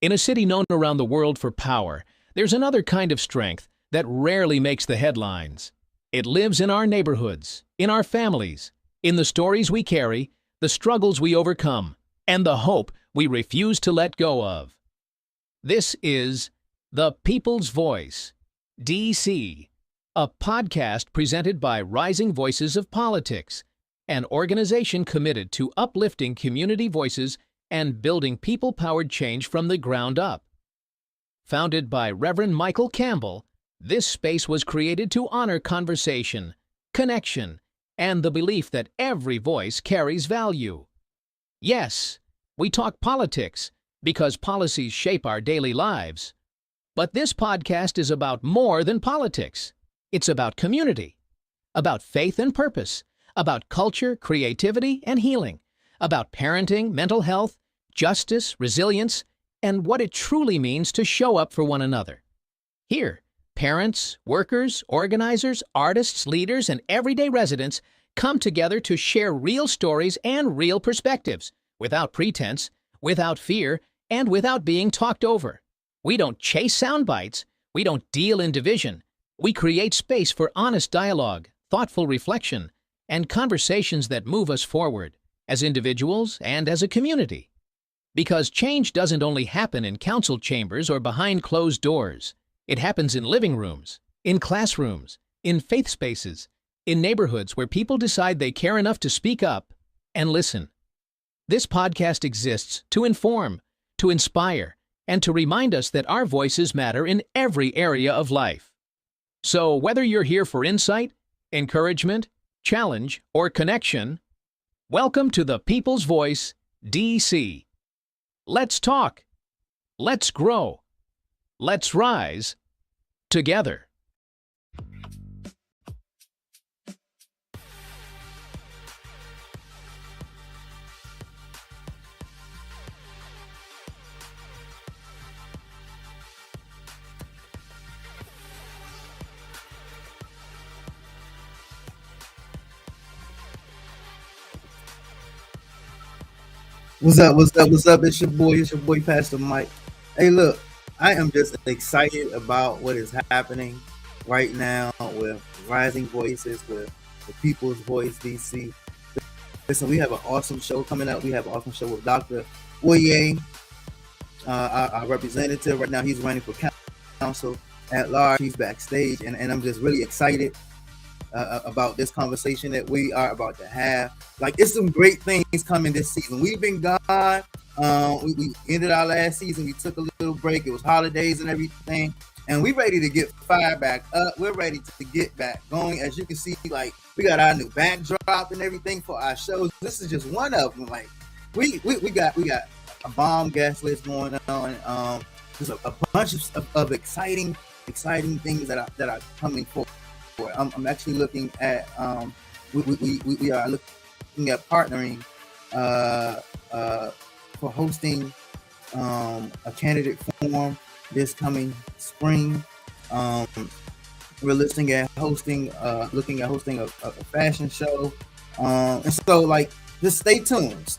In a city known around the world for power, there's another kind of strength that rarely makes the headlines. It lives in our neighborhoods, in our families, in the stories we carry, the struggles we overcome, and the hope we refuse to let go of. This is The People's Voice, DC, a podcast presented by Rising Voices of Politics, an organization committed to uplifting community voices and building people-powered change from the ground up. Founded by Reverend Michael Campbell, this space was created to honor conversation, connection, and the belief that every voice carries value. Yes, we talk politics because policies shape our daily lives. But this podcast is about more than politics. It's about community, about faith and purpose, about culture, creativity, and healing, about parenting, mental health, justice, resilience, and what it truly means to show up for one another. Here, parents, workers, organizers, artists, leaders, and everyday residents come together to share real stories and real perspectives, without pretense, without fear, and without being talked over. We don't chase sound bites. We don't deal in division. We create space for honest dialogue, thoughtful reflection, and conversations that move us forward, as individuals and as a community. Because change doesn't only happen in council chambers or behind closed doors. It happens in living rooms, in classrooms, in faith spaces, in neighborhoods where people decide they care enough to speak up and listen. This podcast exists to inform, to inspire, and to remind us that our voices matter in every area of life. So whether you're here for insight, encouragement, challenge, or connection, welcome to The People's Voice, DC. Let's talk. Let's grow. Let's rise together. What's up? What's up? What's up? It's your boy, Pastor Mike. Hey, look, I am just excited about what is happening right now with Rising Voices, with the People's Voice DC. Listen, we have an awesome show coming up. We have an awesome show with Dr. Oye, our representative right now. He's running for council at large. He's backstage, and I'm just really excited about this conversation that we are about to have. Like, it's some great things coming this season. We've been gone. We ended our last season. We took a little break. It was holidays and everything. And we're ready to get fired back up. We're ready to get back going. As you can see, like, we got our new backdrop and everything for our shows. This is just one of them. Like, we got a bomb guest list going on. There's a bunch of exciting things that are coming forward. I'm actually looking at we are looking at partnering for hosting a candidate forum this coming spring. We're looking at hosting a fashion show, and so, like, just stay tuned.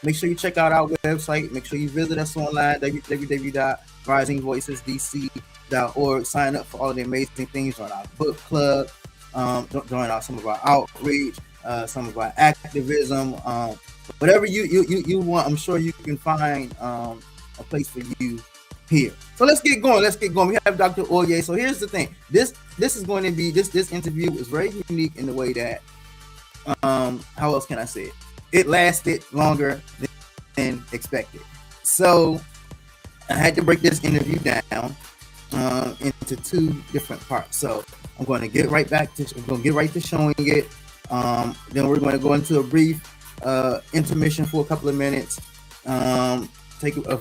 Make sure you check out our website. Make sure you visit us online, www.risingvoicesdc.org. Sign up for all the amazing things. Join our book club. Join out some of our outreach, some of our activism. Whatever you want, I'm sure you can find a place for you here. So let's get going. We have Dr. Oye. So here's the thing. This is going to be this interview is very unique in the way that how else can I say it? It lasted longer than expected. So I had to break this interview down into two different parts. So I'm going to get right to showing it. Then we're going to go into a brief intermission for a couple of minutes. Take a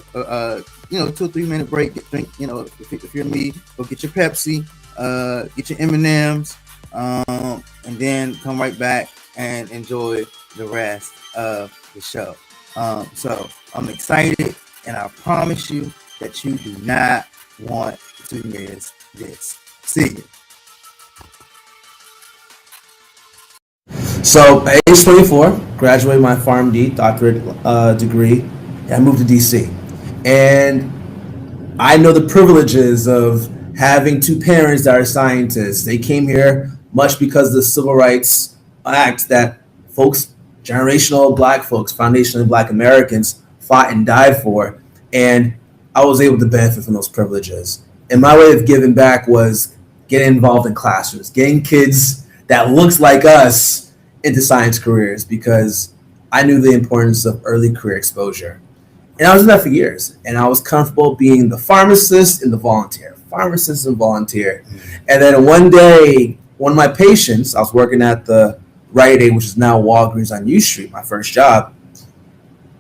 2 or 3 minute break. Drink, if you're me, go get your Pepsi, get your M&Ms, and then come right back and enjoy the rest of the show. So I'm excited, and I promise you that you do not want to miss this. See you. So, age 24, graduated my PharmD doctorate degree, and I moved to DC. And I know the privileges of having two parents that are scientists. They came here much because of the Civil Rights Act that folks, generational black folks, foundationally black Americans fought and died for. And I was able to benefit from those privileges. And my way of giving back was getting involved in classrooms, getting kids that looks like us into science careers because I knew the importance of early career exposure. And I was in that for years. And I was comfortable being the pharmacist and the volunteer, pharmacist and volunteer. And then one day, one of my patients, I was working at the Rite Aid, which is now Walgreens on U Street, my first job.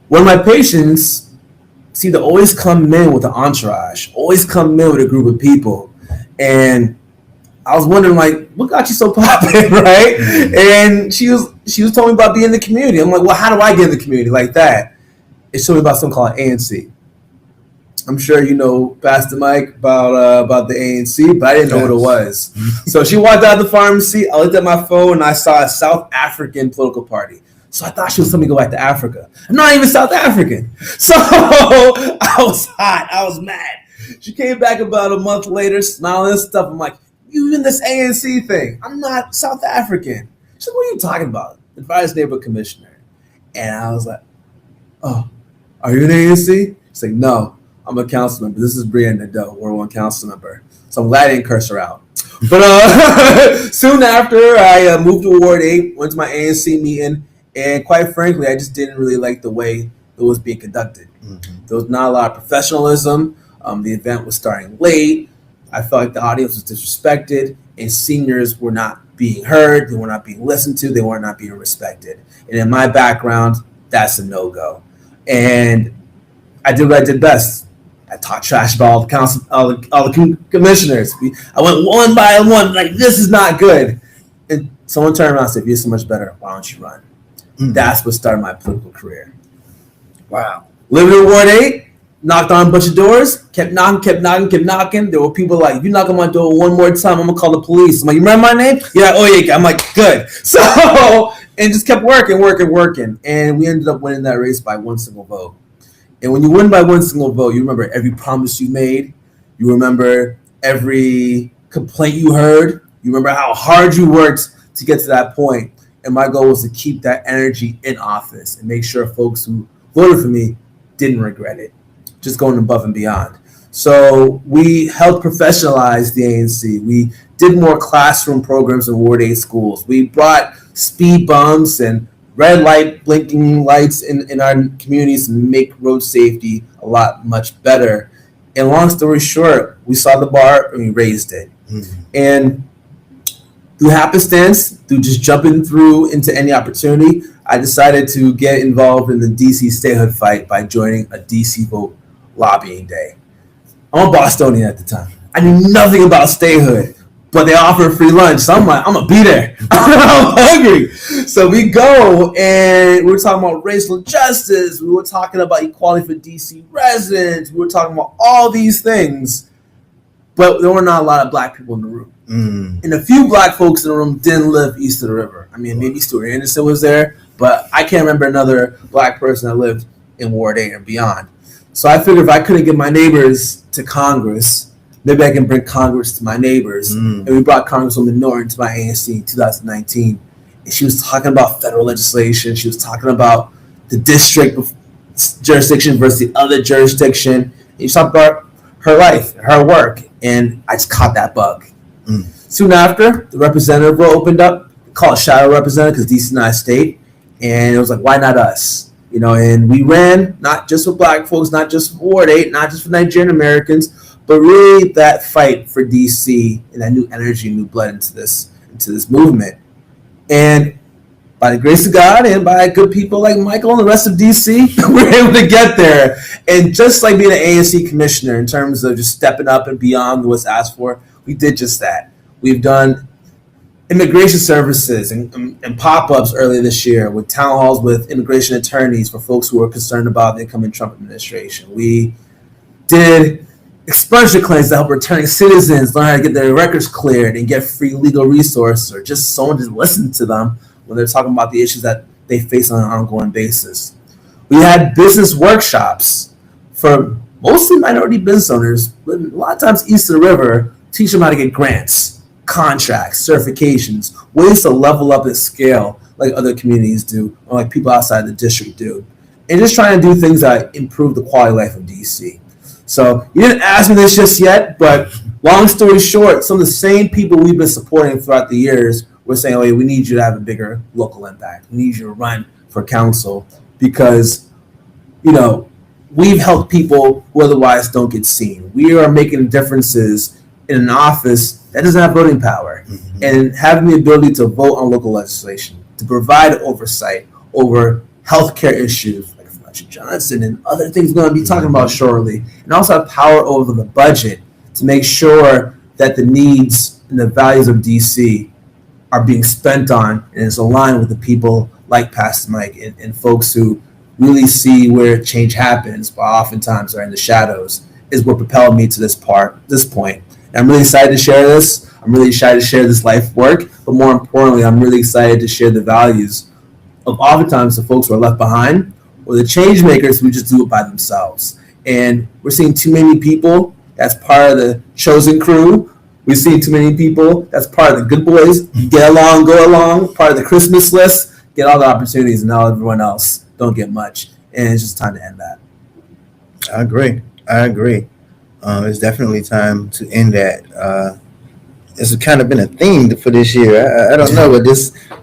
One of my patients seemed to always come in with an entourage, always come in with a group of people. And I was wondering, like, what got you so popping, right? And she was telling me about being in the community. I'm like, well, how do I get in the community like that? It showed me about something called ANC. I'm sure you know, Pastor Mike, about the ANC, but I didn't know what it was. So she walked out of the pharmacy. I looked at my phone and I saw a South African political party. So I thought she was telling me to go back to Africa. I'm not even South African. So I was hot. I was mad. She came back about a month later, smiling and stuff. I'm like, you in this ANC thing? I'm not South African. She's like, what are you talking about? Advice neighborhood commissioner. And I was like, oh, are you an ANC? She's like, no, I'm a council member. This is Brianna Nadeau, Ward 1 council member. So I'm glad I didn't curse her out. But soon after, I moved to Ward 8, went to my ANC meeting, and quite frankly, I just didn't really like the way it was being conducted. Mm-hmm. There was not a lot of professionalism. The event was starting late. I felt like the audience was disrespected, and seniors were not being heard. They were not being listened to. They were not being respected. And in my background, that's a no-go. And I did what I did best. I talked trash about all the council, all the commissioners. I went one by one, like, this is not good. And someone turned around and said, you're so much better. Why don't you run? Mm-hmm. That's what started my political career. Wow. Living in Ward 8, knocked on a bunch of doors, kept knocking. There were people like, if you knock on my door one more time, I'm going to call the police. I'm like, you remember my name? Yeah, oh yeah. I'm like, good. So, and just kept working. And we ended up winning that race by one single vote. And when you win by one single vote, you remember every promise you made. You remember every complaint you heard. You remember how hard you worked to get to that point. And my goal was to keep that energy in office and make sure folks who voted for me didn't regret it. Just going above and beyond. So we helped professionalize the ANC. We did more classroom programs in Ward 8 schools. We brought speed bumps and red light blinking lights in our communities to make road safety a lot much better. And long story short, we saw the bar and we raised it. Mm-hmm. And through happenstance, through just jumping through into any opportunity, I decided to get involved in the DC statehood fight by joining a DC vote lobbying day. I'm a Bostonian at the time. I knew nothing about statehood, but they offered free lunch. So I'm like, I'm going to be there. I'm hungry. So we go, and we were talking about racial justice. We were talking about equality for DC residents. We were talking about all these things, but there were not a lot of black people in the room. Mm. And a few black folks in the room didn't live east of the river. I mean, maybe Stuart Anderson was there, but I can't remember another black person that lived in Ward 8 and beyond. So I figured if I couldn't get my neighbors to Congress, maybe I can bring Congress to my neighbors. And we brought Congresswoman Norton to my ANC in 2019. And she was talking about federal legislation. She was talking about the district jurisdiction versus the other jurisdiction. And she talked about her life, her work. And I just caught that bug. Soon after, the representative role opened up. We call it shadow representative because DC is not a state. And it was like, why not us? You know, and we ran not just for black folks, not just for Ward 8, not just for Nigerian Americans, but really that fight for DC and that new energy, new blood into this movement. And by the grace of God and by good people like Michael and the rest of DC, we were able to get there. And just like being an ANC commissioner in terms of just stepping up and beyond what's asked for, we did just that. We've done immigration services and pop-ups earlier this year with town halls with immigration attorneys for folks who are concerned about the incoming Trump administration. We did expungement clinics to help returning citizens learn how to get their records cleared and get free legal resources, or just someone to listen to them when they're talking about the issues that they face on an ongoing basis. We had business workshops for mostly minority business owners, living a lot of times east of the river, teach them how to get grants, contracts, certifications, ways to level up and scale like other communities do, or like people outside the district do. And just trying to do things that improve the quality of life of DC. So you didn't ask me this just yet, but long story short, some of the same people we've been supporting throughout the years were saying, "Oh, we need you to have a bigger local impact. We need you to run for council because, you know, we've helped people who otherwise don't get seen. We are making differences in an office that doesn't have voting power, and having the ability to vote on local legislation, to provide oversight over healthcare issues like Fletcher Johnson and other things we're going to be talking about shortly, and also have power over the budget to make sure that the needs and the values of DC are being spent on and is aligned with the people like Pastor Mike and folks who really see where change happens, but oftentimes are in the shadows, is what propelled me to this point. And I'm really excited to share this. I'm really excited to share this life work, but more importantly, I'm really excited to share the values of oftentimes the folks who are left behind or the change makers who just do it by themselves. And we're seeing too many people that's part of the chosen crew. We've seen too many people that's part of the good boys, get along, go along, part of the Christmas list, get all the opportunities, and now everyone else don't get much. And it's just time to end that. I agree. It's definitely time to end that. It's kind of been a theme for this year. I don't know, but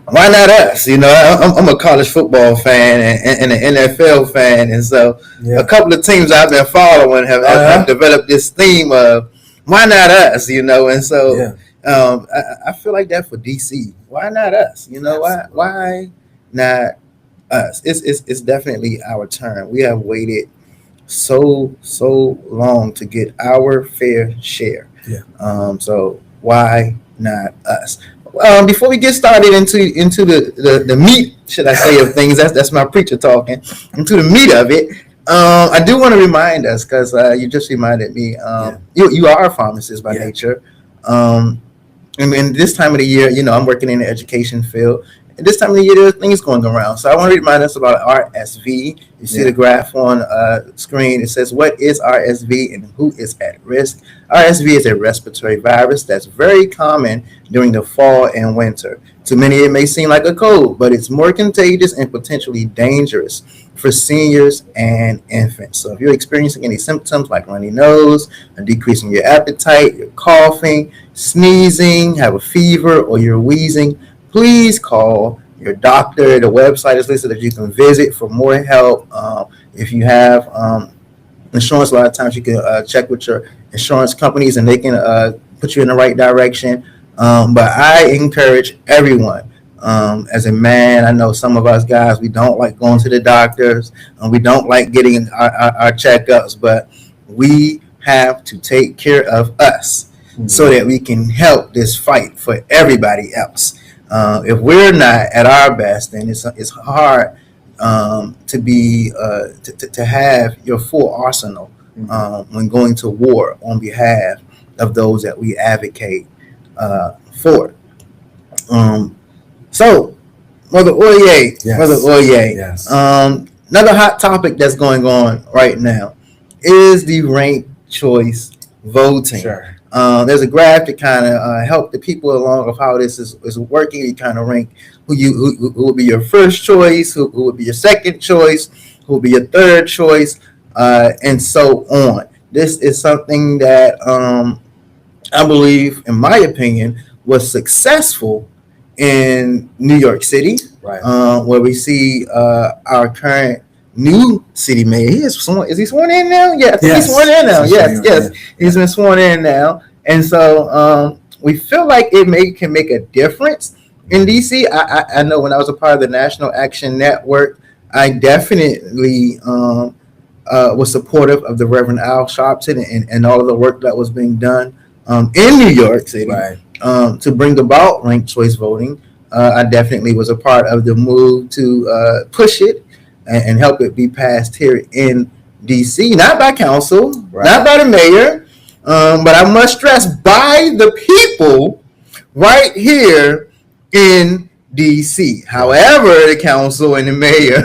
why not us? You know, I'm a college football fan and an NFL fan, and so a couple of teams I've been following have developed this theme of why not us? You know, and so I feel like that for DC. Why not us? You know, why not us? It's definitely our turn. We have waited so long to get our fair share. So why not us? Before we get started into the meat, should I say, of things, that's my preacher talking, into the meat of it, I do want to remind us, because you just reminded me, you are a pharmacist by nature. And this time of the year, you know, I'm working in the education field. At this time of the year, there's things going around. So I want to remind us about RSV. You see the graph on screen. It says, what is RSV and who is at risk? RSV is a respiratory virus that's very common during the fall and winter. To many, it may seem like a cold, but it's more contagious and potentially dangerous for seniors and infants. So if you're experiencing any symptoms like runny nose, a decrease in your appetite, you're coughing, sneezing, have a fever, or you're wheezing, please call your doctor. The website is listed that you can visit for more help. If you have insurance, a lot of times you can check with your insurance companies and they can put you in the right direction. But I encourage everyone, as a man, I know some of us guys, we don't like going to the doctors and we don't like getting our checkups, but we have to take care of us so that we can help this fight for everybody else. If we're not at our best, then it's hard to be to have your full arsenal when going to war on behalf of those that we advocate for. So, Mother Oye, Yes. Another hot topic that's going on right now is the ranked choice voting. Sure. There's a graph to kind of help the people along of how this is working. You kind of rank who will be your first choice, who will be your second choice, who will be your third choice, and so on. This is something that I believe, in my opinion, was successful in New York City, where we see our current new city mayor. Is he sworn in now? Yeah, I think he's sworn in now. Yes. He's been sworn in now. And so we feel like it can make a difference in DC. I know when I was a part of the National Action Network, I definitely was supportive of the Reverend Al Sharpton and all of the work that was being done in New York City to bring about ranked choice voting. I definitely was a part of the move to push it and help it be passed here in DC, not by council, not by the mayor, but I must stress by the people right here in DC. However, the council and the mayor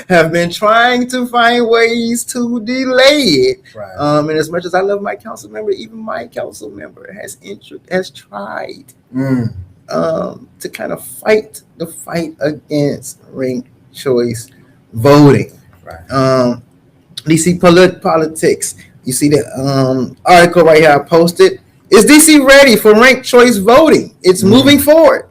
have been trying to find ways to delay it. Right. And as much as I love my council member, even my council member has tried to kind of fight the fight against ranked choice voting. Right. DC politics. You see the article right here I posted. Is DC ready for ranked choice voting? It's moving forward.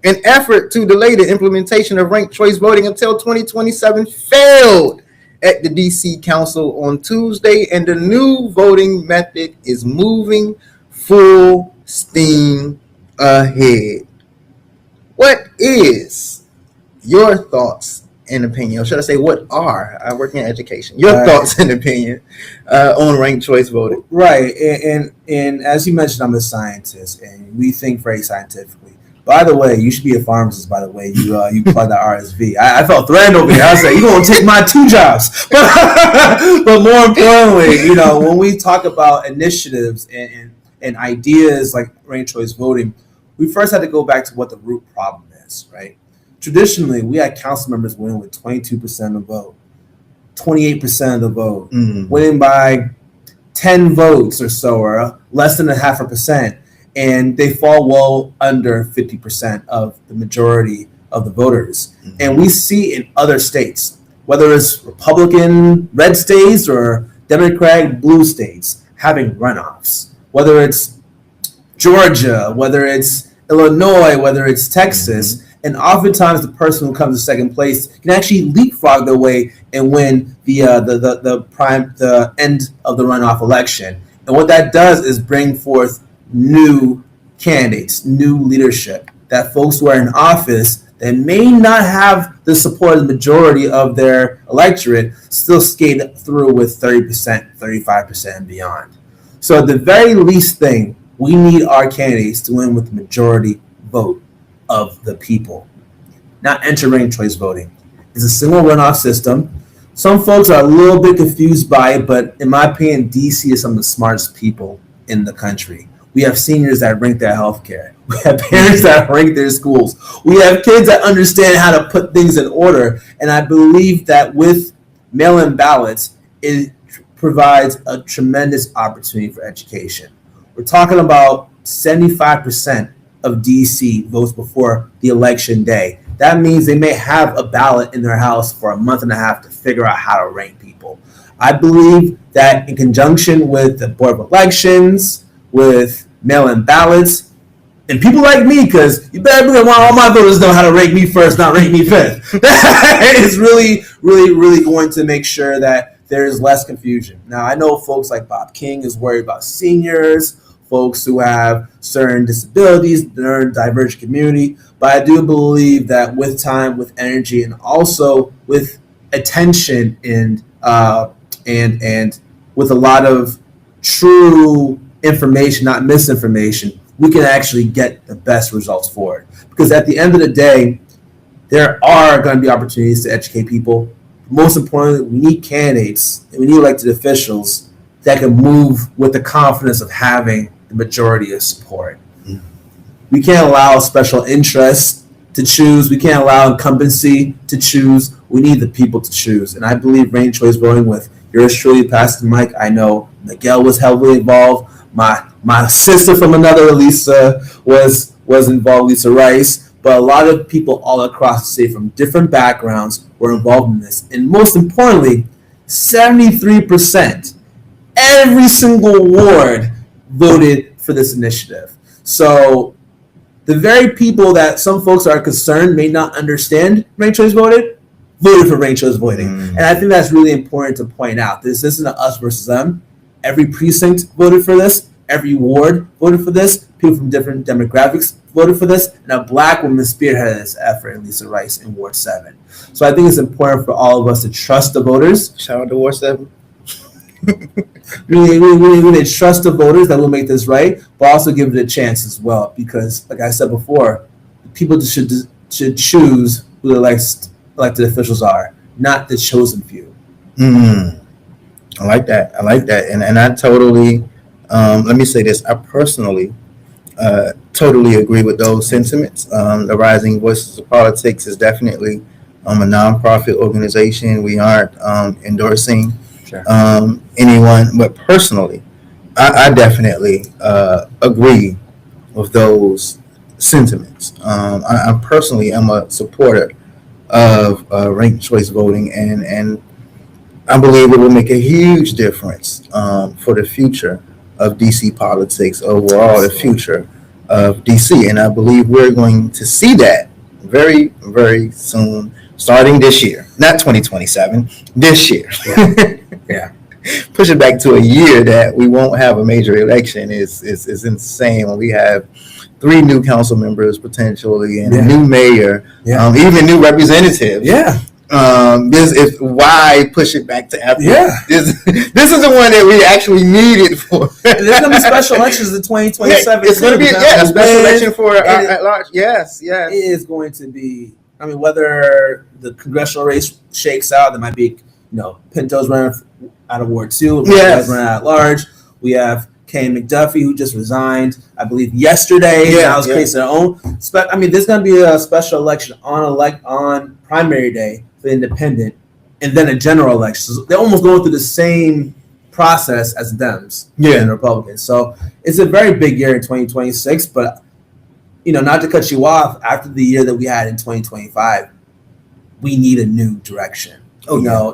An effort to delay the implementation of ranked choice voting until 2027 failed at the DC Council on Tuesday, and the new voting method is moving full steam ahead. What is your thoughts and opinion? Or should I say, what are, I work in education, your thoughts and opinion on ranked choice voting? Right. And as you mentioned, I'm a scientist, and we think very scientifically. By the way, you should be a pharmacist. By the way, you plug that RSV. I felt threatened over here. I was like, "You're gonna take my 2 jobs." But more importantly, when we talk about initiatives and ideas like ranked choice voting, we first had to go back to what the root problem is. Right? Traditionally, we had council members winning with 22% of the vote, 28% of the vote, winning by 10 votes or so, or less than 0.5%. And they fall well under 50% of the majority of the voters. And we see in other states, whether it's Republican red states or Democratic blue states, having runoffs, whether it's Georgia, whether it's Illinois, whether it's Texas. And oftentimes the person who comes in second place can actually leapfrog their way and win the end of the runoff election. And what that does is bring forth new candidates, new leadership, that folks who are in office that may not have the support of the majority of their electorate still skate through with 30%, 35% and beyond. So at the very least thing, we need our candidates to win with the majority vote of the people. Not enter ranked choice voting. It's a single runoff system. Some folks are a little bit confused by it, but in my opinion, DC is some of the smartest people in the country. We have seniors that rank their healthcare. We have parents that rank their schools. We have kids that understand how to put things in order. And I believe that with mail-in ballots, it provides a tremendous opportunity for education. We're talking about 75% of DC votes before the election day. That means they may have a ballot in their house for a month and a half to figure out how to rank people. I believe that in conjunction with the Board of Elections, with mail-in ballots, and people like me, because you better believe all my voters know how to rank me first, not rank me fifth. That is really, really, really going to make sure that there is less confusion. Now, I know folks like Bob King is worried about seniors, folks who have certain disabilities, they're in a divergent community, but I do believe that with time, with energy, and also with attention and with a lot of true information, not misinformation, we can actually get the best results for it. Because at the end of the day, there are going to be opportunities to educate people. Most importantly, we need candidates and we need elected officials that can move with the confidence of having the majority of support. We can't allow special interests to choose. We can't allow incumbency to choose. We need the people to choose. And I believe ranked choice voting with yours truly, Pastor Mike. I know Miguel was heavily involved. My sister from another, Lisa, was involved, Lisa Rice. But a lot of people all across the state from different backgrounds were involved in this. And most importantly, 73%, every single ward voted for this initiative. So the very people that some folks are concerned may not understand ranked choice voted for ranked choice voting. And I think that's really important to point out. This isn't an us versus them. Every precinct voted for this. Every ward voted for this. People from different demographics voted for this. And a Black woman spearheaded this effort, in Lisa Rice in Ward 7. So I think it's important for all of us to trust the voters. Shout out to Ward 7. We need to trust the voters that will make this right, but also give it a chance as well. Because, like I said before, people should choose who the elected officials are, not the chosen few. I like that. And I totally, let me say this. I personally totally agree with those sentiments. The Rising Voices of Politics is definitely a nonprofit organization. We aren't endorsing Sure. anyone, but personally, I definitely agree with those sentiments. I personally am a supporter of ranked choice voting, and I believe it will make a huge difference for the future of DC politics overall, the future of DC. And I believe we're going to see that very, very soon, starting this year, not 2027, this year. Yeah. Push it back to a year that we won't have a major election is insane when we have 3 new council members potentially and a new mayor, even new representatives. Yeah. This is why push it back to after. Yeah. This is the one that we actually needed for. There's going to be special elections in 2027. It's going to be a special election for at large. Yes. It is going to be. I mean, whether the congressional race shakes out, there might be, Pinto's running out of Ward 2. Yes. Running at large. We have Kay McDuffie, who just resigned, I believe, yesterday. Yeah, now is facing their own. I mean, there's going to be a special election on primary day for the independent, and then a general election. So they're almost going through the same process as Dems and the Republicans. So it's a very big year in 2026. But not to cut you off, after the year that we had in 2025, we need a new direction.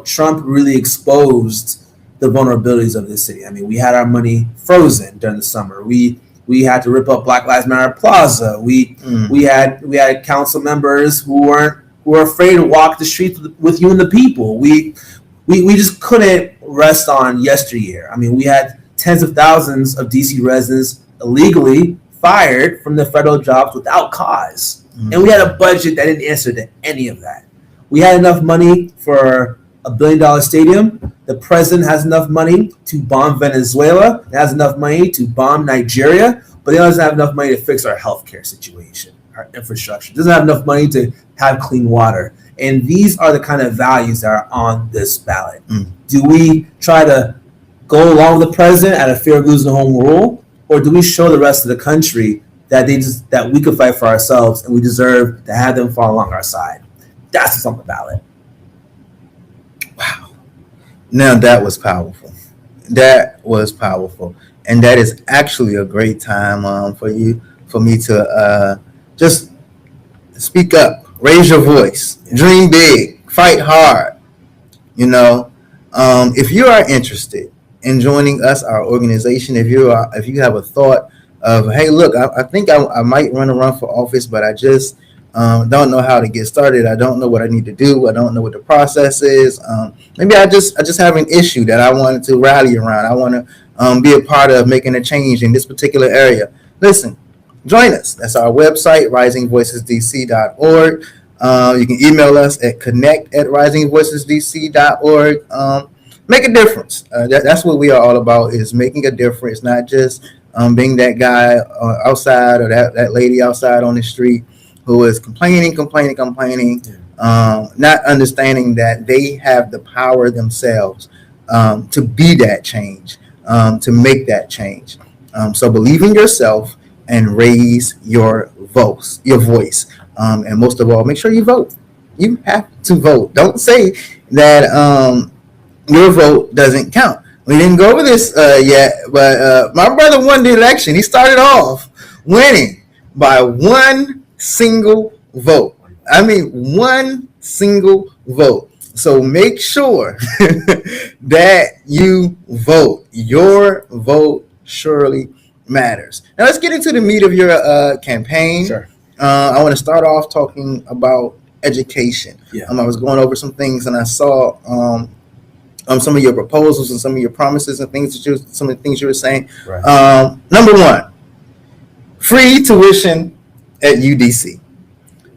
Trump really exposed the vulnerabilities of this city. I mean, we had our money frozen during the summer. We had to rip up Black Lives Matter Plaza. We had council members who were afraid to walk the streets with you and the people. We just couldn't rest on yesteryear. I mean, we had tens of thousands of DC residents illegally fired from their federal jobs without cause. And we had a budget that didn't answer to any of that. We had enough money for a $1 billion stadium. The president has enough money to bomb Venezuela. He has enough money to bomb Nigeria, but he doesn't have enough money to fix our healthcare situation, our infrastructure. He doesn't have enough money to have clean water. And these are the kind of values that are on this ballot. Do we try to go along with the president out of fear of losing home rule, or do we show the rest of the country that that we can fight for ourselves and we deserve to have them fall along our side? That's what's on the ballot. Wow. Now that was powerful. And that is actually a great time for me to just speak up, raise your voice, dream big, fight hard. If you are interested in joining us, our organization, if you have a thought of, hey, look, I think I might run for office, but I just don't know how to get started. I don't know what I need to do. I don't know what the process is. Maybe I just have an issue that I wanted to rally around. I want to be a part of making a change in this particular area. Listen, join us. That's our website, risingvoicesdc.org. You can email us at connect@risingvoicesdc.org. Make a difference. That's what we are all about, is making a difference, not just being that guy outside or that lady outside on the street who is complaining, not understanding that they have the power themselves to be that change, to make that change. So believe in yourself and raise your voice. And most of all, make sure you vote. You have to vote. Don't say that your vote doesn't count. We didn't go over this yet, but my brother won the election. He started off winning by one single vote. I mean, one single vote. So make sure that you vote. Your vote surely matters. Now let's get into the meat of your campaign. Sure. I want to start off talking about education. I was going over some things and I saw some of your proposals and some of your promises and some of the things you were saying. Right. Number one, free tuition at UDC.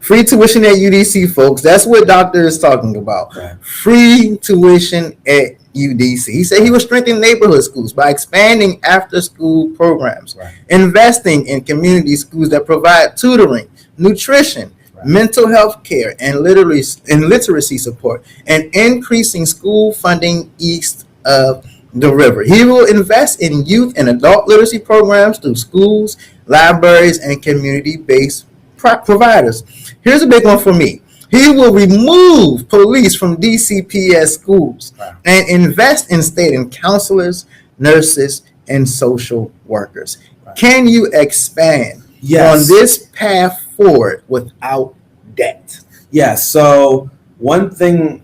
Free tuition at UDC, folks. That's what Doctor is talking about. Right. Free tuition at UDC. He said he will strengthen neighborhood schools by expanding after-school programs, investing in community schools that provide tutoring, nutrition, mental health care, and literacy support, and increasing school funding east of the river. He will invest in youth and adult literacy programs through schools, libraries, and community-based providers. Here's a big one for me. He will remove police from DCPS schools and invest in state and counselors, nurses, and social workers. Can you expand on this path forward without debt? Yes. So one thing,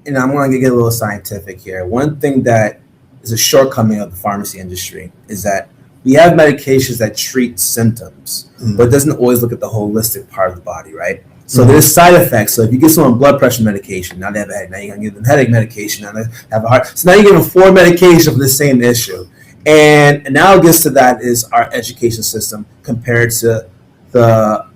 and I'm going to get a little scientific here. One thing that is a shortcoming of the pharmacy industry is that we have medications that treat symptoms, but it doesn't always look at the holistic part of the body, right? So there's side effects. So if you give someone blood pressure medication, now they have a headache. Now you're going to give them headache medication. Now they have a heart. So now you're giving 4 medications for the same issue. And analogous to that is our education system compared to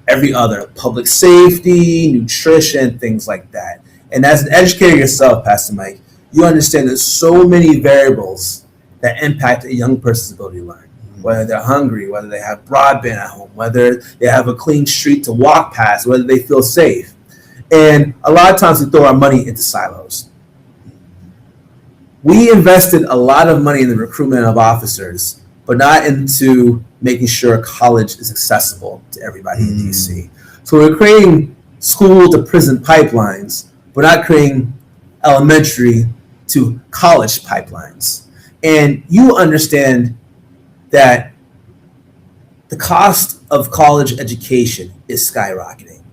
every other public safety, nutrition, things like that. And as an educator yourself, Pastor Mike, you understand there's so many variables that impact a young person's ability to learn. Whether they're hungry, whether they have broadband at home, whether they have a clean street to walk past, whether they feel safe. And a lot of times we throw our money into silos. We invested a lot of money in the recruitment of officers, but not into making sure college is accessible to everybody in DC. So we're creating school to prison pipelines, but not creating elementary to college pipelines. And you understand that the cost of college education is skyrocketing.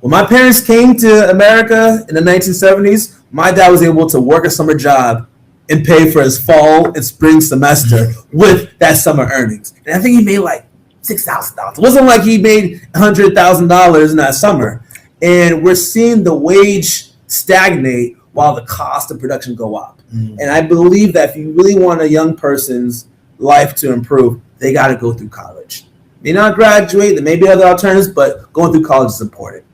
When my parents came to America in the 1970s, my dad was able to work a summer job and pay for his fall and spring semester with that summer earnings. And I think he made like $6,000. It wasn't like he made $100,000 in that summer. And we're seeing the wage stagnate while the cost of production go up. And I believe that if you really want a young person's life to improve, they got to go through college. May not graduate, there may be other alternatives, but going through college is important.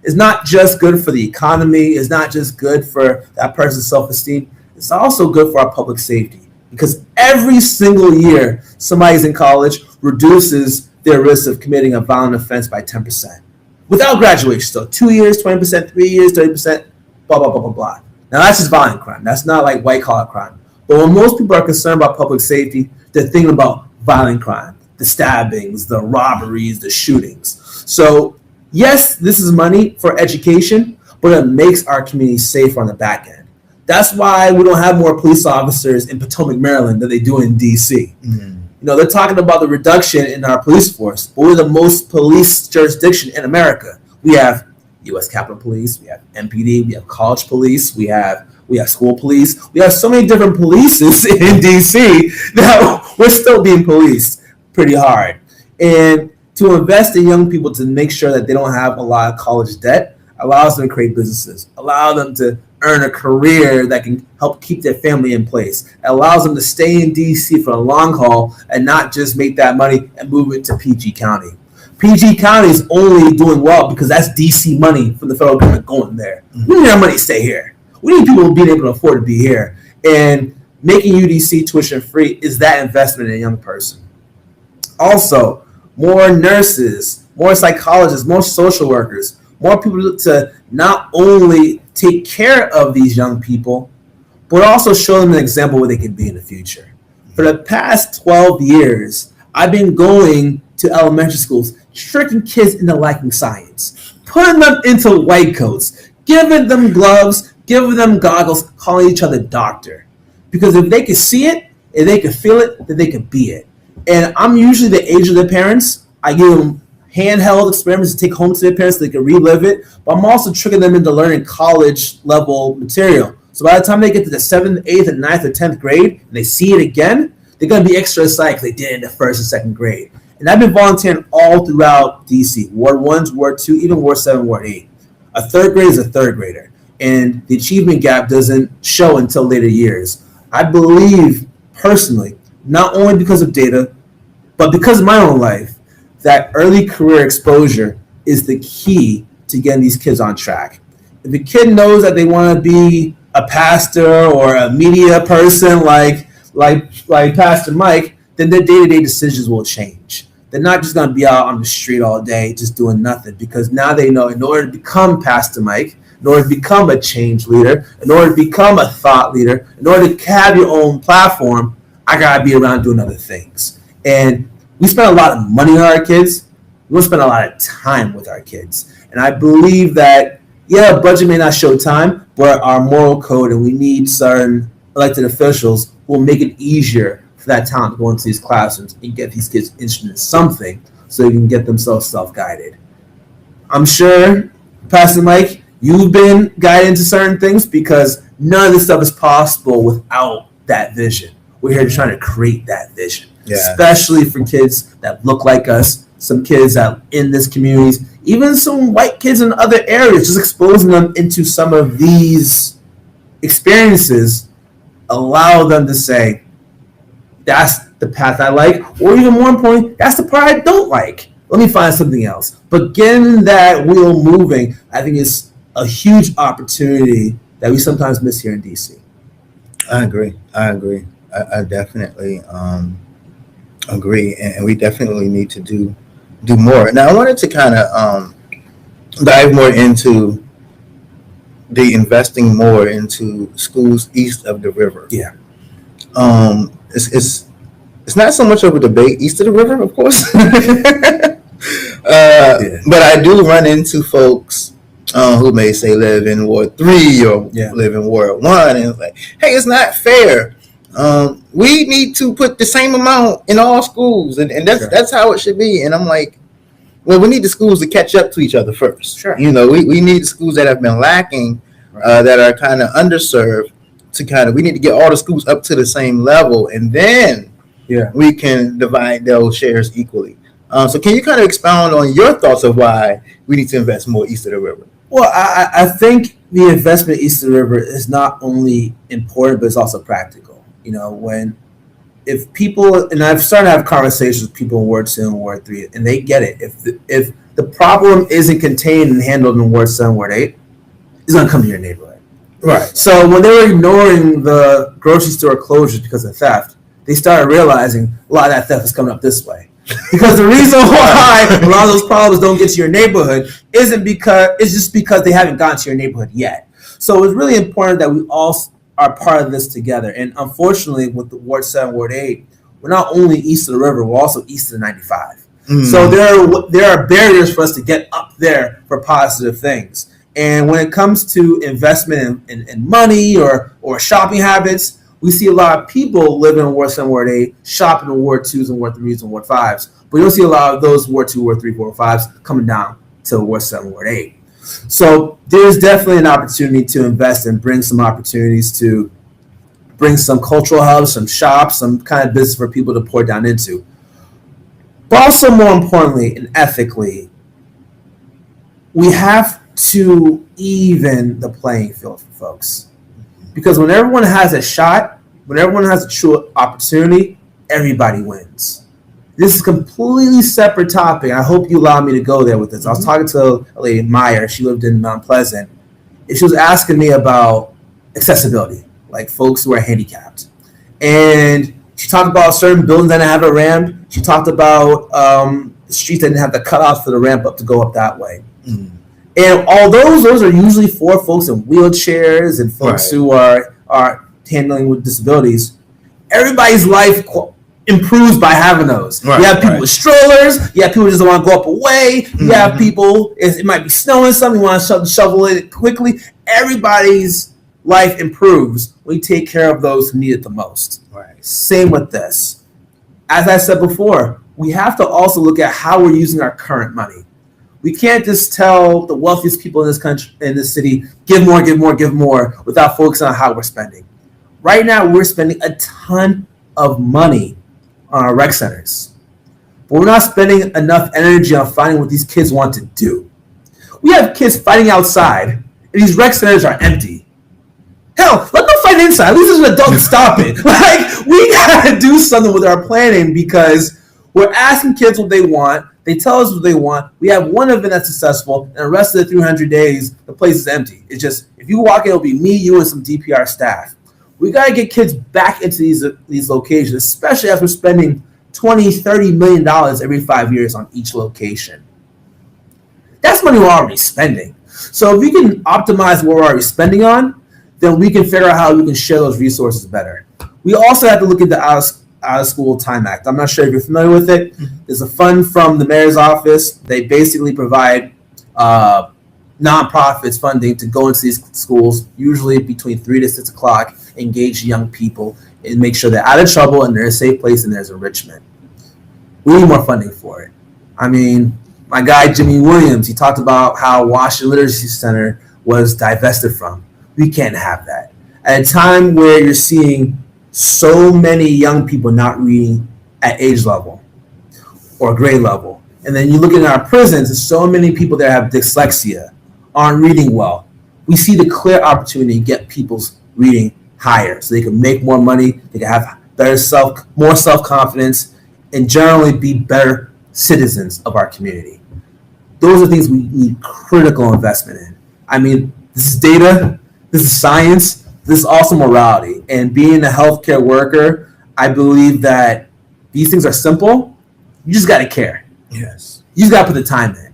It's not just good for the economy, it's not just good for that person's self-esteem, it's also good for our public safety, because every single year somebody's in college reduces their risk of committing a violent offense by 10%. Without graduation, still 2 years, 20%, 3 years, 30%, blah, blah, blah, blah, blah. Now that's just violent crime. That's not like white collar crime. But when most people are concerned about public safety, they're thinking about violent crime, the stabbings, the robberies, the shootings. So yes, this is money for education, but it makes our community safer on the back end. That's why we don't have more police officers in Potomac, Maryland than they do in DC. You know, they're talking about the reduction in our police force, but we're the most police jurisdiction in America. We have U.S. Capitol Police, we have MPD, we have college police, we have school police. We have so many different polices in DC that we're still being policed pretty hard. And to invest in young people to make sure that they don't have a lot of college debt allows them to create businesses, allow them to earn a career that can help keep their family in place. It allows them to stay in DC for the long haul and not just make that money and move it to PG County. PG County is only doing well because that's DC money from the federal government going there. We need our money to stay here. We need people being able to afford to be here. And making UDC tuition free is that investment in a young person. Also, more nurses, more psychologists, more social workers, more people to not only take care of these young people, but also show them an example where they can be in the future. For the past 12 years, I've been going to elementary schools, tricking kids into liking science, putting them into white coats, giving them gloves, giving them goggles, calling each other doctor. Because if they can see it, if they can feel it, then they can be it. And I'm usually the age of their parents. I give them handheld experiments to take home to their parents so they can relive it. But I'm also tricking them into learning college level material. So by the time they get to the 7th, 8th, and 9th, or 10th grade, and they see it again, they're going to be extra excited because they did it in the 1st and 2nd grade. And I've been volunteering all throughout DC, Ward 1, Ward 2, even Ward 7, Ward 8. A 3rd grader is a 3rd grader. And the achievement gap doesn't show until later years. I believe personally, not only because of data, but because of my own life, that early career exposure is the key to getting these kids on track. If a kid knows that they want to be a pastor or a media person like Pastor Mike, then their day-to-day decisions will change. They're not just going to be out on the street all day just doing nothing, because now they know in order to become Pastor Mike, in order to become a change leader, in order to become a thought leader, in order to have your own platform, I gotta be around doing other things. And we spend a lot of money on our kids. We don't spend a lot of time with our kids. And I believe that, yeah, a budget may not show time, but our moral code, and we need certain elected officials who will make it easier for that talent to go into these classrooms and get these kids interested in something so they can get themselves self-guided. I'm sure, Pastor Mike, you've been guided into certain things because none of this stuff is possible without that vision. We're here trying to create that vision, especially for kids that look like us, some kids that in this communities, even some white kids in other areas, just exposing them into some of these experiences, allow them to say, that's the path I like, or even more importantly, that's the part I don't like. Let me find something else. But getting that wheel moving, I think, is a huge opportunity that we sometimes miss here in DC. I agree. I definitely agree, and we definitely need to do more. Now, I wanted to kind of dive more into the investing more into schools east of the river. Yeah. It's not so much of a debate east of the river, of course, but I do run into folks who may say live in Ward 3 or live in Ward 1, and it's like, hey, it's not fair. We need to put the same amount in all schools, and that's how it should be. And I'm like, well, we need the schools to catch up to each other first. Sure. You know, we need the schools that have been lacking, that are kind of underserved, we need to get all the schools up to the same level, and then we can divide those shares equally. So can you kind of expound on your thoughts of why we need to invest more east of the river? Well, I think the investment east of the river is not only important, but it's also practical. You know, if people, and I've started to have conversations with people in Ward 2 and Ward 3, and they get it. If the problem isn't contained and handled in Ward 7, Ward 8, it's going to come to your neighborhood. Right. So when they were ignoring the grocery store closures because of theft, they started realizing a lot of that theft is coming up this way. Because the reason why a lot of those problems don't get to your neighborhood it's just because they haven't gotten to your neighborhood yet. So it's really important that we all are part of this together. And unfortunately, with the Ward 7, Ward 8, we're not only east of the river, we're also east of the 95. So there are barriers for us to get up there for positive things. And when it comes to investment in money or shopping habits, we see a lot of people living in Ward 7, Ward 8, shopping in Ward 2s and Ward 3s and Ward 5s. But you don't see a lot of those Ward 2, Ward 3, Ward 5s coming down to Ward 7, Ward 8. So there's definitely an opportunity to invest and bring some opportunities to bring some cultural hubs, some shops, some kind of business for people to pour down into. But also, more importantly and ethically, we have to even the playing field for folks. Because when everyone has a shot, when everyone has a true opportunity, everybody wins. This is a completely separate topic. I hope you allow me to go there with this. I was talking to a lady, Meyer. She lived in Mount Pleasant. And she was asking me about accessibility, like folks who are handicapped. And she talked about certain buildings that didn't have a ramp. She talked about the streets that didn't have the cutoffs for the ramp up to go up that way. And although those are usually for folks in wheelchairs and folks who are handling with disabilities, everybody's life improves by having those. You have people with strollers. You have people who just want to go up a way. You have people, it might be snowing something, you want to shovel it quickly. Everybody's life improves when you take care of those who need it the most. Same with this. As I said before, we have to also look at how we're using our current money. We can't just tell the wealthiest people in this country, in this city, give more, give more, give more, without focusing on how we're spending. Right now, we're spending a ton of money on our rec centers, but we're not spending enough energy on finding what these kids want to do. We have kids fighting outside, and these rec centers are empty. Hell, let them fight inside. At least as an adult, stop it. Like, we gotta do something with our planning because we're asking kids what they want. They tell us what they want. We have one event that's successful, and the rest of the 300 days, the place is empty. It's just, if you walk in, it'll be me, you, and some DPR staff. We got to get kids back into these locations, especially as we're spending $20, $30 million every 5 years on each location. That's money we're already spending. So if we can optimize what we're already spending on, then we can figure out how we can share those resources better. We also have to look at the out of school time act. I'm not sure if you're familiar with it. There's a fund from the mayor's office. They basically provide nonprofits funding to go into these schools, usually between 3 to 6 o'clock, engage young people and make sure they're out of trouble and they're in a safe place and there's enrichment. We need more funding for it. I mean, my guy Jimmy Williams, he talked about how Washington Literacy Center was divested from. We can't have that. At a time where you're seeing so many young people not reading at age level or grade level, and then you look at our prisons, there's so many people that have dyslexia, aren't reading well. We see the clear opportunity to get people's reading higher so they can make more money, they can have more self-confidence, and generally be better citizens of our community. Those are things we need critical investment in. I mean, this is data, this is science, this is also morality. And being a healthcare worker, I believe that these things are simple. You just got to care. Yes. You just got to put the time in.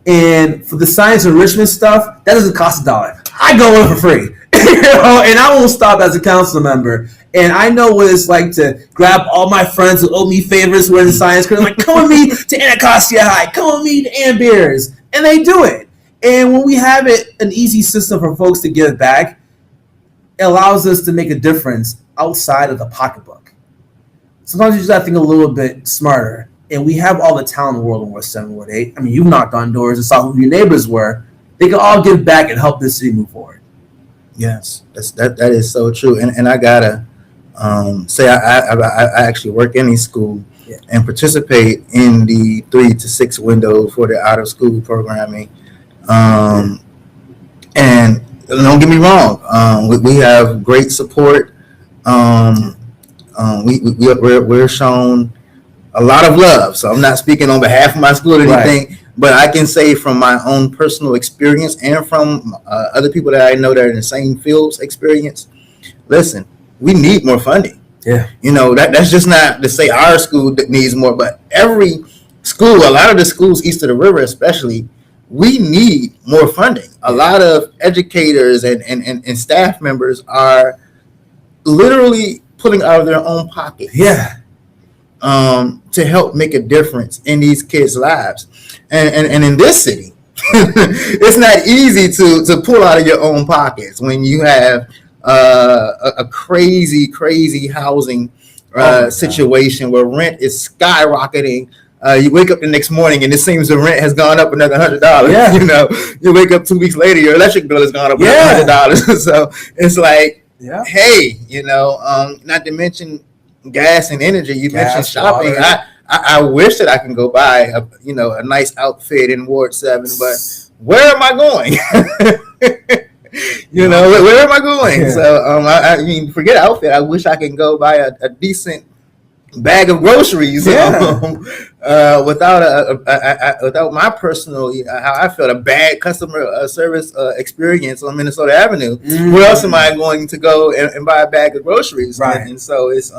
And for the science enrichment stuff, that doesn't cost $1. I go in for free. And I won't stop as a council member. And I know what it's like to grab all my friends who owe me favors who are in the science career. Like, come with me to Anacostia High. Come with me to Ambeers. And they do it. And when we have an easy system for folks to give back, it allows us to make a difference outside of the pocketbook. Sometimes you just have to think a little bit smarter. And we have all the talent in the world in Ward 7, Ward 8. I mean, you've knocked on doors and saw who your neighbors were. They can all give back and help this city move forward. Yes, that is so true. And I gotta say I actually work in a school and participate in the 3 to 6 window for the out of school programming. And don't get me wrong, we have great support. We're shown a lot of love. So I'm not speaking on behalf of my school or anything. Right. But I can say from my own personal experience and from other people that I know that are in the same fields experience, listen, we need more funding. Yeah. You know, that's just not to say our school needs more, but every school, a lot of the schools east of the river especially, we need more funding. A lot of educators and staff members are literally pulling out of their own pocket. Yeah. To help make a difference in these kids' lives. And in this city, it's not easy to pull out of your own pockets when you have a crazy housing situation where rent is skyrocketing. You wake up the next morning and it seems the rent has gone up another $100. Yeah. You know, you wake up 2 weeks later, your electric bill has gone up another $100. So it's like, hey, you know, not to mention gas and energy. You mentioned shopping. I wish that I can go buy a nice outfit in Ward 7, but where am I going? Where am I going? Yeah. So I mean, forget outfit. I wish I can go buy a decent bag of groceries. Without my personal, how I felt a bad customer service experience on Minnesota Avenue. Mm-hmm. Where else am I going to go and buy a bag of groceries? Right. And so it's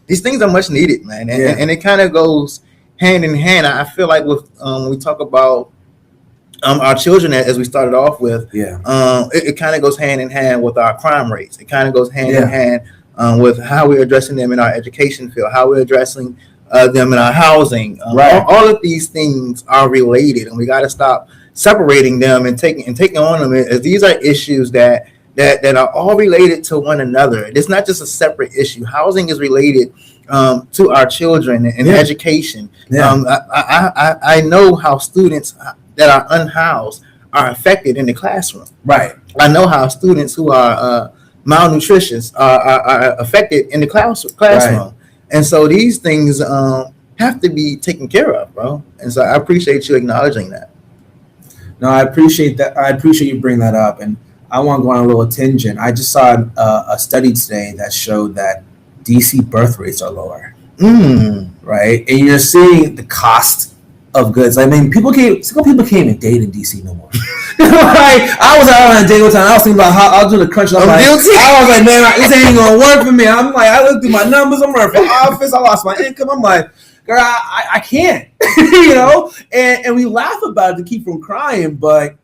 these things are much needed, man, and it kind of goes hand in hand. I feel like with when we talk about our children, as we started off with, it kind of goes hand in hand with our crime rates. It kind of goes hand in hand with how we're addressing them in our education field, how we're addressing them in our housing. All of these things are related, and we got to stop separating them and taking on them as these are issues that are all related to one another. It's not just a separate issue. Housing is related to our children and education. I know how students that are unhoused are affected in the classroom. Right. I know how students who are malnutritious are affected in the classroom. Right. And so these things have to be taken care of, bro. And so I appreciate you acknowledging that. No, I appreciate that. I appreciate you bringing that up. And I want to go on a little tangent. I just saw a study today that showed that DC birth rates are lower. Right? And you're seeing the cost of goods. I mean, single people can't even date in DC no more. I was out on a date one time. I was thinking about how I was doing the crunch. I was like, man, this ain't gonna work for me. I'm like, I looked through my numbers. I'm running for office. I lost my income. I'm like, girl, I can't. And we laugh about it to keep from crying, but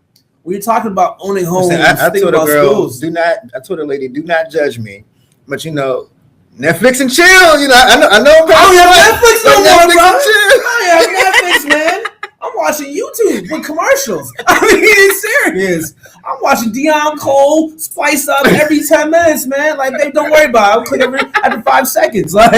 when you're talking about owning homes, I think told the about girl, schools. I told the lady, do not judge me. But Netflix and chill. I know. I don't have Netflix no more, Netflix bro. and chill. I don't have Netflix, man. I'm watching YouTube with commercials. I mean, it's serious. I'm watching Deion Cole spice up every 10 minutes, man. Like, babe, don't worry about it. I'll click every 5 seconds. Like,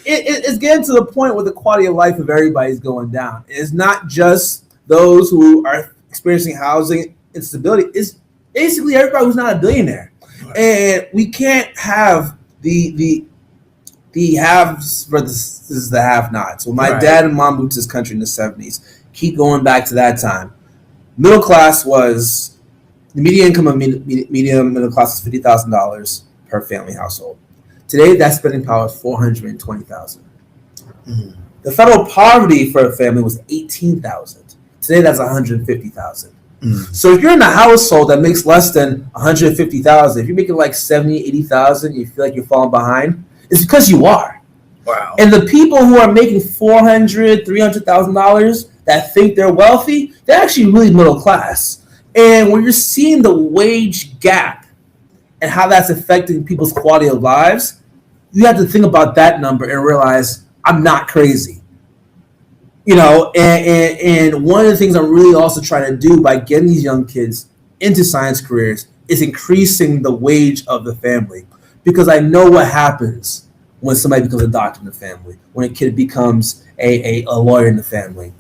it's getting to the point where the quality of life of everybody is going down. It's not just those who are experiencing housing instability. It's basically everybody who's not a billionaire. And we can't have the haves versus the have-nots. When my dad and mom moved to this country in the 70s, keep going back to that time. Middle class was, the median income of medium middle class is $50,000 per family household. Today, that spending power is $420,000. Mm-hmm. The federal poverty for a family was $18,000. Today, that's $150,000. Mm-hmm. So if you're in a household that makes less than $150,000, if you're making like $70,000, $80,000, you feel like you're falling behind, it's because you are. Wow. And the people who are making $400,000, $300,000 that think they're wealthy, they're actually really middle class. And when you're seeing the wage gap and how that's affecting people's quality of lives, you have to think about that number and realize I'm not crazy. And one of the things I'm really also trying to do by getting these young kids into science careers is increasing the wage of the family. Because I know what happens when somebody becomes a doctor in the family, when a kid becomes a lawyer in the family.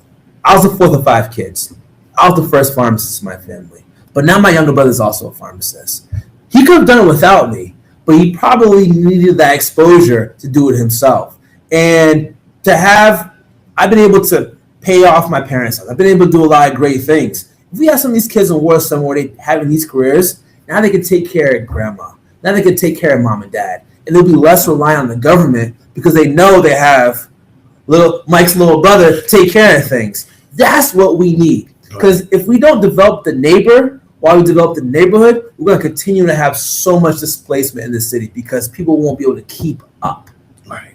I was the fourth of 5 kids. I was the first pharmacist in my family. But now my younger brother is also a pharmacist. He could have done it without me, but he probably needed that exposure to do it himself. And I've been able to pay off my parents' house. I've been able to do a lot of great things. If we have some of these kids in Warsaw where they having these careers, now they can take care of grandma. Now they can take care of mom and dad. And they'll be less reliant on the government because they know they have Mike's little brother take care of things. That's what we need. Because if we don't develop the neighbor while we develop the neighborhood, we're going to continue to have so much displacement in the city because people won't be able to keep up. Right.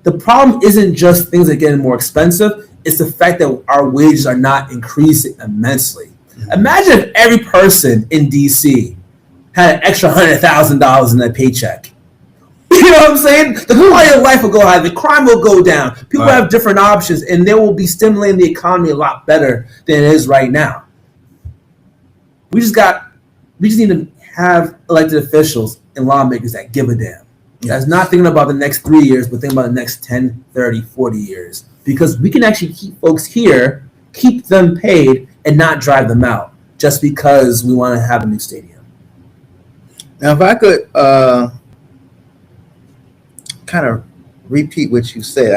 The problem isn't just things are getting more expensive. It's the fact that our wages are not increasing immensely. Mm-hmm. Imagine if every person in D.C. had an extra $100,000 in their paycheck. You know what I'm saying? The quality of life will go high. The crime will go down. People have different options, and they will be stimulating the economy a lot better than it is right now. We just need to have elected officials and lawmakers that give a damn. That's not thinking about the next 3 years, but thinking about the next 10, 30, 40 years. Because we can actually keep folks here, keep them paid, and not drive them out just because we want to have a new stadium. Now, if I could kind of repeat what you said,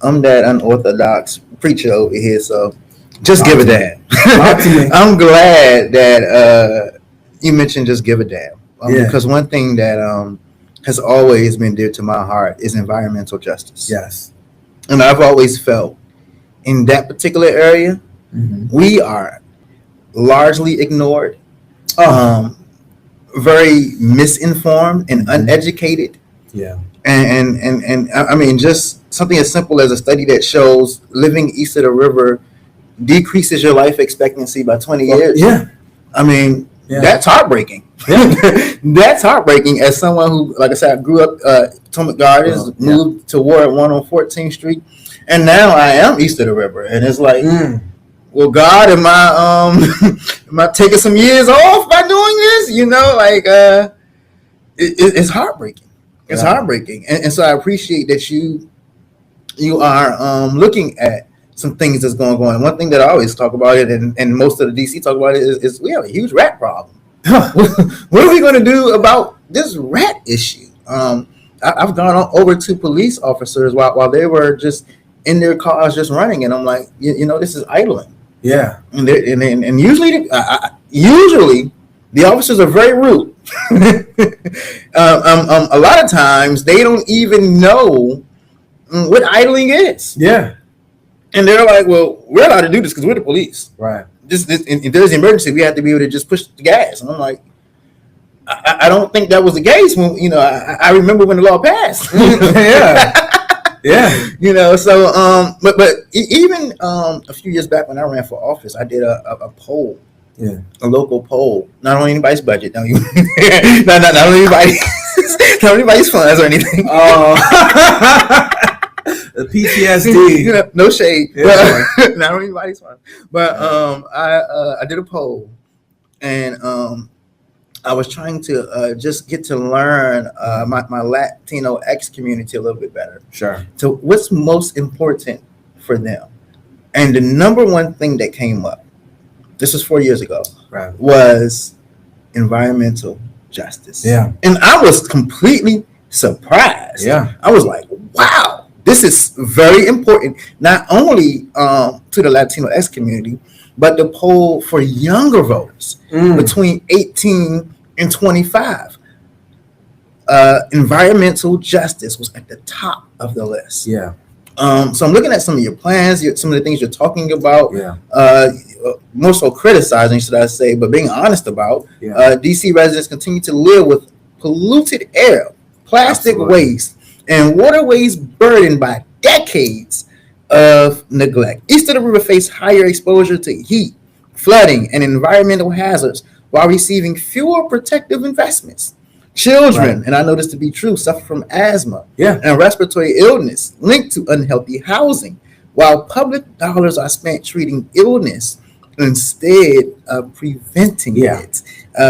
I'm that unorthodox preacher over here, so just give a damn. I'm glad that you mentioned just give a damn. Because one thing that has always been dear to my heart is environmental justice. Yes. And I've always felt in that particular area, we are largely ignored, very misinformed and uneducated. Yeah. And I mean, just something as simple as a study that shows living east of the river decreases your life expectancy by 20 years. Yeah. I mean, that's heartbreaking. Yeah. That's heartbreaking as someone who, like I said, I grew up Potomac Gardens, moved to Ward 1 on 14th Street, and now I am east of the river. And it's like, well, God, am I taking some years off by doing this? It's heartbreaking. It's heartbreaking. And so I appreciate that you are looking at some things that's going on. One thing that I always talk about it, and most of the DC talk about it, is we have a huge rat problem. What are we going to do about this rat issue? I've gone over to police officers while they were just in their cars just running, and I'm like, this is idling. Yeah. And usually the officers are very rude. A lot of times they don't even know what idling is. Yeah. And they're like, well, we're allowed to do this because we're the police. Right. If there's an emergency, we have to be able to just push the gas. And I'm like, I don't think that was the case when, I remember when the law passed. Yeah. Yeah. You know, so even a few years back when I ran for office, I did a poll, Yeah. a local poll, not on anybody's budget, not not on anybody, not on anybody's funds or anything. The PTSD. You know, no shade, Yeah. but not on anybody's funds. But I did a poll, and I was trying to just get to learn my Latino X community a little bit better. Sure. So what's most important for them? And the number one thing that came up, this was 4 years ago, Right. was environmental justice. Yeah. And I was completely surprised. Yeah. I was like, wow, this is very important, not only to the Latino X community, but the poll for younger voters between 18 and 25. Environmental justice was at the top of the list. Yeah. So I'm looking at some of your plans, some of the things you're talking about, Yeah. more so criticizing, should I say, but being honest about. Yeah. DC residents continue to live with polluted air, plastic Absolutely. waste, and waterways burdened by decades of neglect. East of the river face higher exposure to heat, flooding, and environmental hazards while receiving fewer protective investments. Children, Right. and I know this to be true, suffer from asthma Yeah. and respiratory illness linked to unhealthy housing, while public dollars are spent treating illness instead of preventing Yeah. it.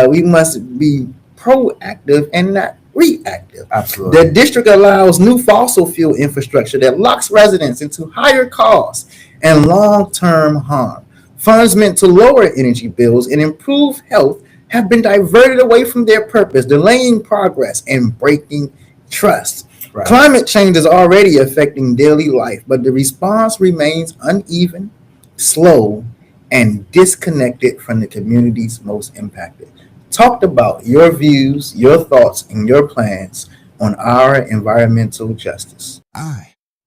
We must be proactive and not reactive. Absolutely. The district allows new fossil fuel infrastructure that locks residents into higher costs and long-term harm. Funds meant to lower energy bills and improve health have been diverted away from their purpose, delaying progress and breaking trust. Right. Climate change is already affecting daily life, but the response remains uneven, slow, and disconnected from the communities most impacted. Talk about your views, your thoughts, and your plans on our environmental justice.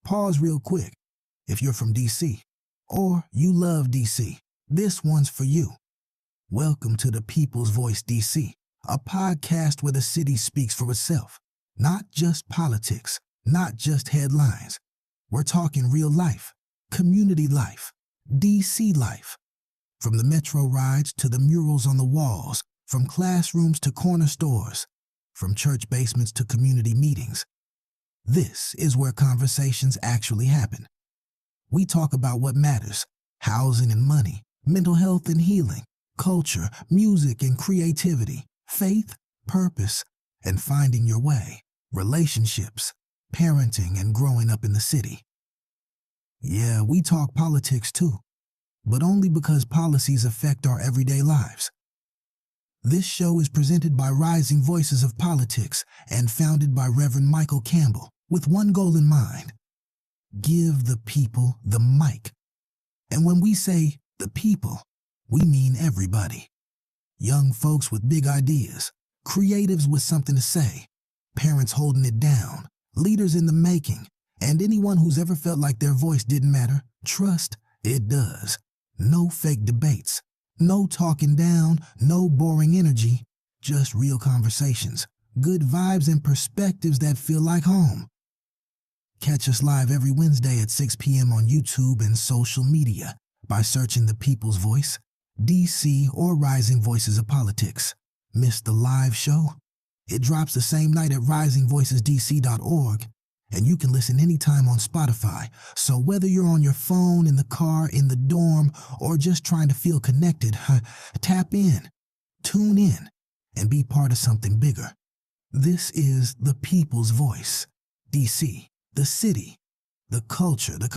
Pause real quick. If you're from DC or you love DC, this one's for you. Welcome to the People's Voice DC, a podcast where the city speaks for itself. Not just politics, not just headlines. We're talking real life, community life, DC life. From the metro rides to the murals on the walls, from classrooms to corner stores, from church basements to community meetings. This is where conversations actually happen. We talk about what matters: housing and money, mental health and healing, culture, music and creativity, faith, purpose, and finding your way, relationships, parenting, and growing up in the city. Yeah, we talk politics too, but only because policies affect our everyday lives. This show is presented by Rising Voices of Politics and founded by Reverend Michael Campbell with one goal in mind: give the people the mic. And when we say the people, we mean everybody. Young folks with big ideas, creatives with something to say, parents holding it down, leaders in the making, and anyone who's ever felt like their voice didn't matter. Trust, it does. No fake debates, no talking down, no boring energy, just real conversations, good vibes, and perspectives that feel like home. Catch us live every Wednesday at 6 p.m. on YouTube and social media by searching The People's Voice, DC, or Rising Voices of Politics. Miss the live show? It drops the same night at risingvoicesdc.org, and you can listen anytime on Spotify. So whether you're on your phone, in the car, in the dorm, or just trying to feel connected, tap in, tune in, and be part of something bigger. This is The People's Voice, DC, the city, the culture, the